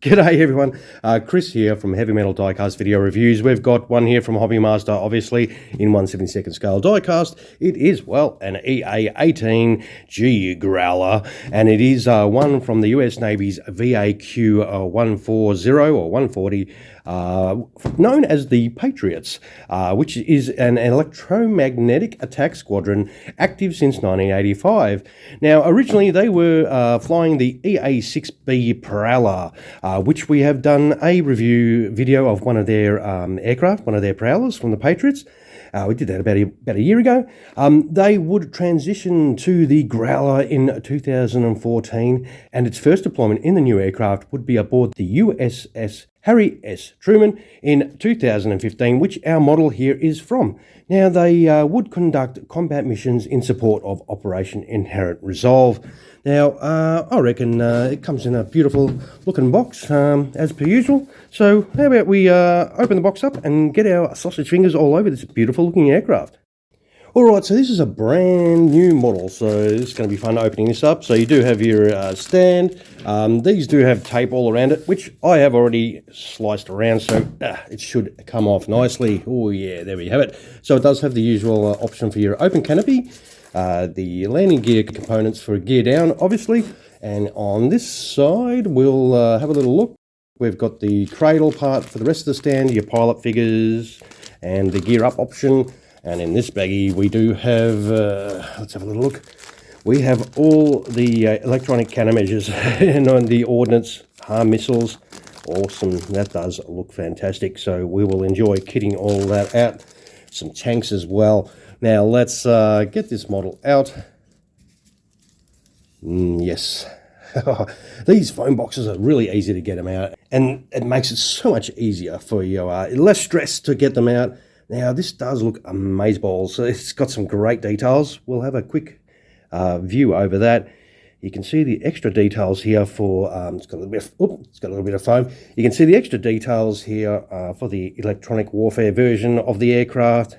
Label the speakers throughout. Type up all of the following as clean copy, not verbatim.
Speaker 1: G'day everyone, Chris here from Heavy Metal Diecast Video Reviews. We've got one here from Hobby Master, obviously, in 1/72nd scale diecast. It is, well, an EA-18G Growler, and it is one from the US Navy's VAQ-140 or 140, known as the Patriots, which is an electromagnetic attack squadron active since 1985. Now, originally they were flying the EA-6B Prowler, which we have done a review video of one of their aircraft, one of their Prowlers from the Patriots. We did that about a year ago. They would transition to the Growler in 2014, and its first deployment in the new aircraft would be aboard the USS Harry S. Truman in 2015, which our model here is from. Now, they would conduct combat missions in support of Operation Inherent Resolve. Now, I reckon it comes in a beautiful looking box, as per usual. So how about we open the box up and get our sausage fingers all over this beautiful looking aircraft. Alright, so this is a brand new model, so it's going to be fun opening this up. So you do have your stand. These do have tape all around it, which I have already sliced around, so it should come off nicely. Oh yeah, there we have it. So it does have the usual option for your open canopy, the landing gear components for gear down, obviously. And on this side, we'll have a little look. We've got the cradle part for the rest of the stand, your pilot figures, and the gear up option. And in this baggie, we do have, let's have a little look. We have all the electronic countermeasures and on the ordnance, harm missiles. Awesome, that does look fantastic. So we will enjoy kitting all that out. Some tanks as well. Now let's get this model out. Yes. These foam boxes are really easy to get them out. And it makes it so much easier for you. Less stress to get them out. Now, this does look amazeballs. So it's got some great details. We'll have a quick view over that. You can see the extra details here for, it's got a little bit of foam. You can see the extra details here for the electronic warfare version of the aircraft.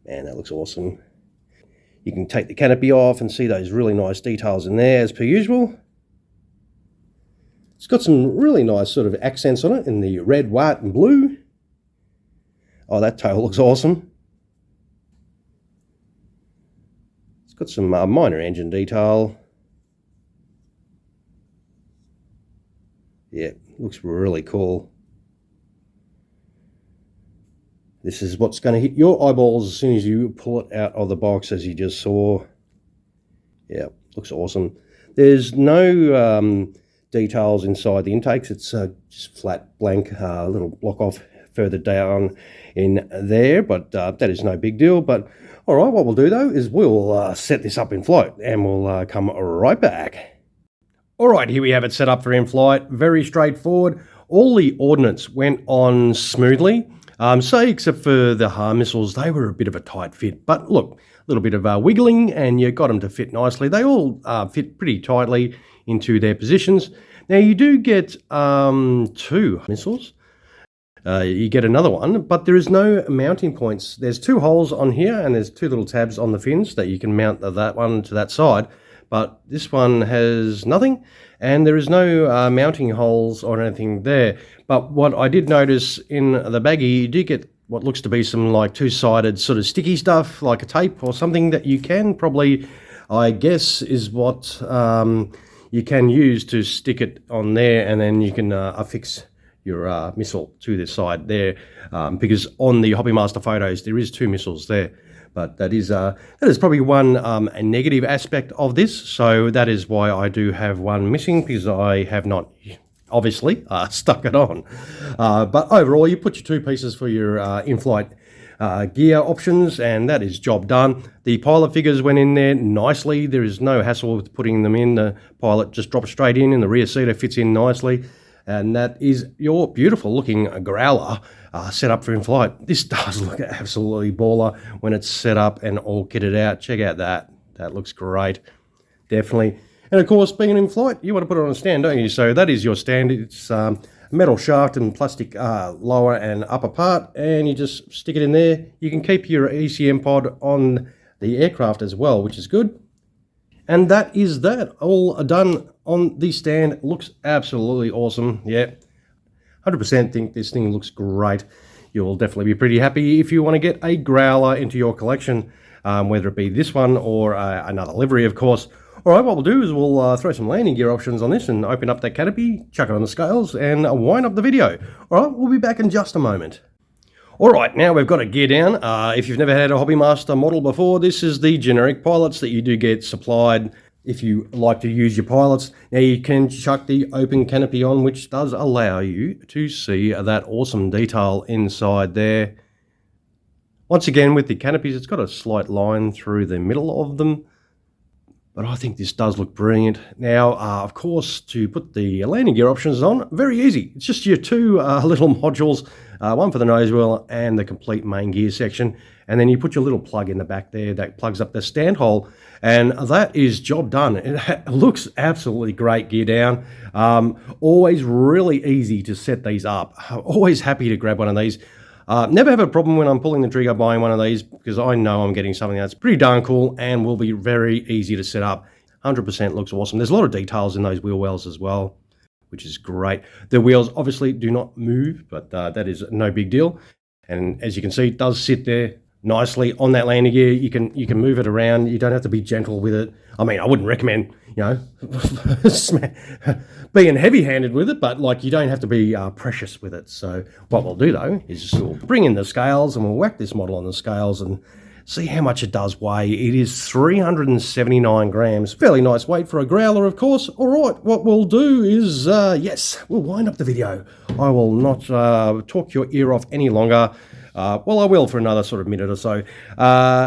Speaker 1: Man, that looks awesome. You can take the canopy off and see those really nice details in there as per usual. It's got some really nice sort of accents on it in the red, white and blue. Oh, that tail looks awesome. It's got some minor engine detail. Yeah, looks really cool. This is what's going to hit your eyeballs as soon as you pull it out of the box, as you just saw. Yeah, looks awesome. There's no details inside the intakes. It's just flat blank, little block off further down in there, but that is no big deal. But all right, what we'll do though is we'll set this up in flight, and we'll come right back. All right, here we have it set up for in flight. Very straightforward. All the ordnance went on smoothly, say except for the harm missiles. They were a bit of a tight fit, but look, a little bit of wiggling and you got them to fit nicely. They all fit pretty tightly into their positions. Now you do get 2 missiles. You get another one, but there is no mounting points. There's 2 holes on here, and there's 2 little tabs on the fins that you can mount that one to that side. But this one has nothing, and there is no mounting holes or anything there. But what I did notice in the baggie, you do get what looks to be some like 2-sided sort of sticky stuff, like a tape or something that you can probably, I guess, is what you can use to stick it on there, and then you can affix your missile to the side there, because on the Hobby Master photos there is 2 missiles there. But that is probably one a negative aspect of this, so that is why I do have one missing, because I have not obviously stuck it on. But overall, you put your 2 pieces for your in-flight gear options, and that is job done. The pilot figures went in there nicely. There is no hassle with putting them in. The pilot just drops straight in, and the rear seater fits in nicely. And that is your beautiful looking Growler set up for in-flight. This does look absolutely baller when it's set up and all kitted out. Check out that. That looks great. Definitely. And of course, being in flight, you want to put it on a stand, don't you? So that is your stand. It's metal shaft and plastic lower and upper part, and you just stick it in there. You can keep your ECM pod on the aircraft as well, which is good. And that is that. All done on the stand. Looks absolutely awesome. Yeah, 100% think this thing looks great. You'll definitely be pretty happy if you want to get a growler into your collection, whether it be this one or another livery, of course. All right, what we'll do is we'll throw some landing gear options on this and open up that canopy, chuck it on the scales, and wind up the video. All right, we'll be back in just a moment. All right, now we've got a gear down. If you've never had a Hobbymaster model before, this is the generic pilots that you do get supplied if you like to use your pilots. Now you can chuck the open canopy on, which does allow you to see that awesome detail inside there. Once again, with the canopies, it's got a slight line through the middle of them, but I think this does look brilliant. Now, of course, to put the landing gear options on, very easy. It's just your two little modules, one for the nose wheel and the complete main gear section. And then you put your little plug in the back there that plugs up the stand hole, and that is job done. It looks absolutely great gear down. Always really easy to set these up. Always happy to grab one of these. Never have a problem when I'm pulling the trigger buying one of these, because I know I'm getting something that's pretty darn cool and will be very easy to set up. 100% looks awesome. There's a lot of details in those wheel wells as well, which is great. The wheels obviously do not move, but that is no big deal. And as you can see, it does sit there nicely on that landing gear. You can move it around. You don't have to be gentle with it. I mean, I wouldn't recommend, you know, being heavy-handed with it, but like, you don't have to be precious with it. So what we'll do though is just we'll bring in the scales and we'll whack this model on the scales and see how much it does weigh. It is 379 grams. Fairly nice weight for a growler, of course. All right, what we'll do is, yes, we'll wind up the video. I will not talk your ear off any longer. Well, I will for another sort of minute or so.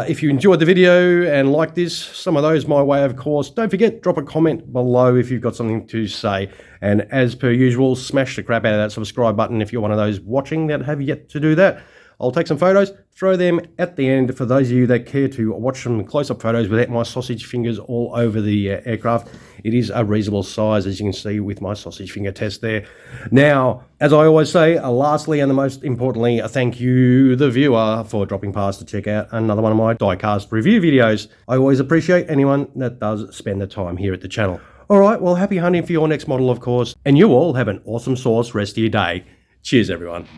Speaker 1: If you enjoyed the video and like this, some of those my way, of course, don't forget, drop a comment below if you've got something to say. And as per usual, smash the crap out of that subscribe button if you're one of those watching that have yet to do that. I'll take some photos, throw them at the end for those of you that care to watch some close-up photos without my sausage fingers all over the aircraft. It is a reasonable size, as you can see with my sausage finger test there. Now, as I always say, lastly and the most importantly, thank you, the viewer, for dropping past to check out another one of my diecast review videos. I always appreciate anyone that does spend the time here at the channel. All right, well, happy hunting for your next model, of course, and you all have an awesome sauce rest of your day. Cheers, everyone.